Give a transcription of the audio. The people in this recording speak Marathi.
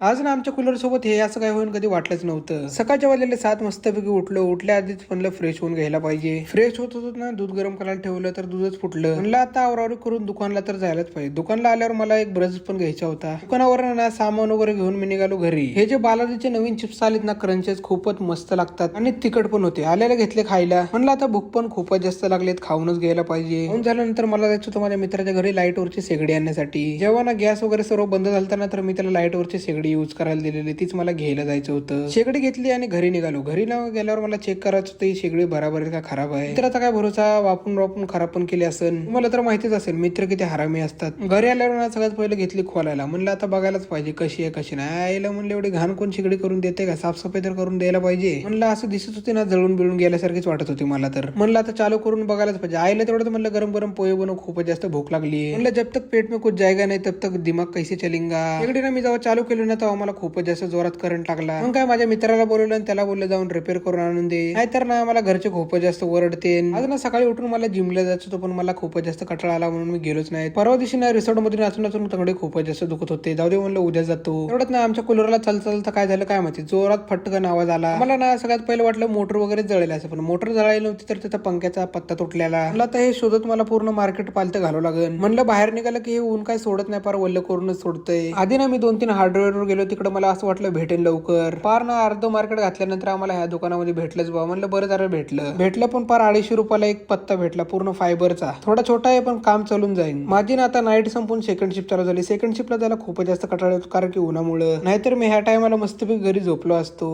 आज ना आमच्या कूलर सोबत हे असं काय होईल कधी वाटलंच नव्हतं. सकाळच्या वाजलेले 7 मस्तपैकी उठलो. उठल्या आधीच म्हणलं फ्रेश होऊन घ्यायला पाहिजे. फ्रेश होत होत ना दूध गरम करायला ठेवलं तर दूधच फुटलं. म्हणलं आता आवरावरी करून दुकानला तर जायलाच पाहिजे. दुकानला आल्यावर मला एक ब्रश पण घ्यायचा होता. दुकानावर ना सामान वगैरे घेऊन मी निघालो घरी. हे जे बालाजीचे नवीन चिप्स आलेत ना क्रंचेस खूपच मस्त लागतात आणि तिखट पण होते. आल्याला घेतले खायला. म्हणलं आता भूक पण खूपच जास्त लागलेत, खाऊनच घ्यायला पाहिजे. खाऊन झाल्यानंतर मला जायचं होतं माझ्या मित्राच्या घरी लाईट वरची शेगडी आणण्यासाठी. जेव्हा ना गॅस वगैरे सर्व बंद झालता ना तर मी त्याला लाईट वरची शेगडी यूज करायला दिलेली. तीच मला घ्यायला जायचं होतं. शेगडी घेतली आणि घरी निघालो. घरी ना गेल्यावर मला चेक करायचं होतं ही शेगडी बराबर आहे का खराब आहे. मित्राचा काय भरोसा, वापरून खराब पण केली असेल. तुम्हाला तर माहितीच असेल मित्र किती हरामी असतात. घरी आल्यावर ना सगळ्यात पहिले घेतली खोलायला. म्हणलं आता बघायलाच पाहिजे कशी आहे कशी नाही. आईला म्हणलं एवढी घाण कोण शेगडी करून देते का, साफसफाई तर करून द्यायला पाहिजे. म्हणलं असं दिसत होती ना जळून बिळून गेल्यासारखीच वाटत होती मला तर. म्हणलं आता चालू करून बघायलाच पाहिजे. आईला तेवढं म्हणलं गरम गरम पोहे बनव, खूपच जास्त भूक लागली. म्हणलं जब तक पेट में कुछ जाएगा नाही तब तक दिमाग कैसे चलेगा. शेगडी ना मी जेव्हा चालू केली ना तेव्हा मला खूपच जास्त जोरात करंट लागला. मग काय माझ्या मित्राला बोलवलं आणि त्याला बोललं जाऊन रिपेअर करून आणून दे. नाहीतर ना मला घरचे खूपच जास्त ओरडते. आज ना सकाळी उठून मला जिमला जायचं होतं पण मला खूपच जास्त कंटाळा आला म्हणून मी गेलोच नाही. परवा दिवशी ना रिसॉर्ट मध्ये नाचून तंगडे खूपच जास्त दुखत होते. जाऊ दे म्हणलं उद्या जातो. एवढंच ना आमच्या कूलरला चालता काय झालं काय माहिती, जोरात फटकन आवाज आला. मला ना सगळ्यात पहिलं वाटलं मोटर वगैरे जळेल असं, पण मोटर जळाली नव्हती तर त्याचा पंख्याचा पत्ता तुटलेला. मला आता हे शोधत मला पूर्ण मार्केट पालतं घालावं लागेल. म्हणलं बाहेर निघालं की हे ऊन काय सोडत नाही, पार वल्ल करूनच सोडतंय. आधी ना मी 2-3 हार्डवेअर गेलो, तिकडे मला असं वाटलं भेटेल लवकर. पार ना अर्ध मार्केट घातल्यानंतर आम्हाला ह्या दुकानामध्ये भेटलंच बा. म्हणलं बरं जरा भेटलं पण पार 250 रुपयाला एक पत्ता भेटला पूर्ण फायबरचा. थोडा छोटा आहे पण काम चालून जाईल. माझी ना आता नाईट संपून सेकंड शिफ्ट चालू झाली. सेकंड शिफ्टला जायला खूपच जास्त कंटाळा येतो कारण की उन्हामुळे. नाहीतर मी ह्या टायमाला मस्तपैकी घरी झोपलो असतो.